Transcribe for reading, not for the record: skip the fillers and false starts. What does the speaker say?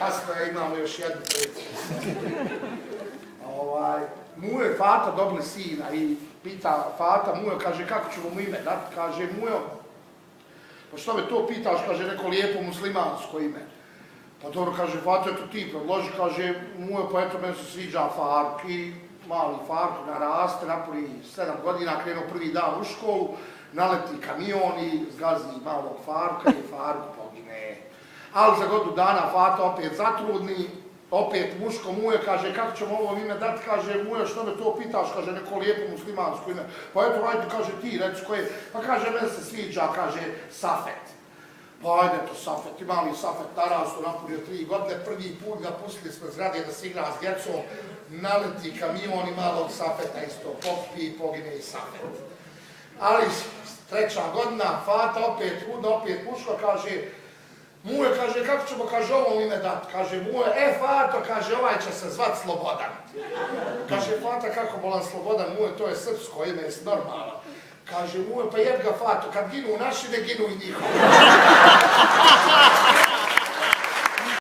kasno imamo još jednu prijecu. Mujo i Fata dobili sina i pita Fata Mujo, kaže, kako ćemo mu ime dati? Kaže, Mujo, pa što me to pitaš, kaže, neko lijepo muslimansko ime. Pa dobro, kaže, Fata, eto ti predloži, kaže, Mujo, pa eto, meni se sviđa Fark i mali Fark naraste, napuni 7 godina, krenuo prvi dan u školu, naleti kamion i zgazi malog Farka i Fark pogine. Ali za godinu dana Fata opet zatrudni, opet muško Mujo, kaže, kako ćemo ovo ime dati, kaže, Mujo, što me to pitaš, kaže, neko lijepo muslimansko ime. Pa eto, ajde, kaže, ti, reci koje, pa kaže, meni se sviđa, kaže, Safet. Pa ajde to Safet, i mali Safet narastu, napunio 3 godine, prvi put ga pustili smo zgrade da se igra s djecom, naleti kamion i malog Safeta isto, popi i pogine i Safet. Ali 3. godina, Fata opet trudna, opet muško, kaže, Mujo, kaže, kako ćemo, kaže, ovo ime dati? Kaže, Mujo, Fato, kaže, ovaj će se zvat Slobodan. Kaže, Fata, kako bolan Slobodan, Mujo, to je srpsko ime, je normalno. Kaže, Mujo, pa jeb ga Fato, kad ginu naši, ne ginu i njihovi.